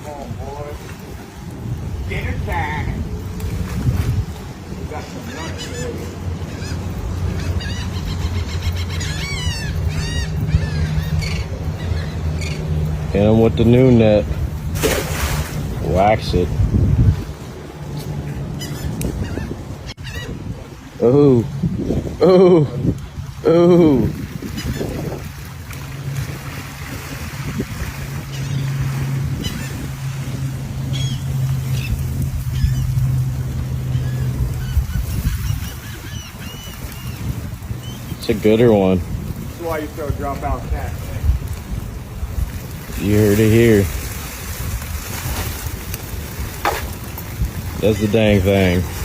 Small boy. Dinner time. We got some lunch for you. Hit him with the new net. Wax it. Oh. Oh. Oh. It's a gooder one. That's why you throw dropout cats. You heard it here. That's the dang thing.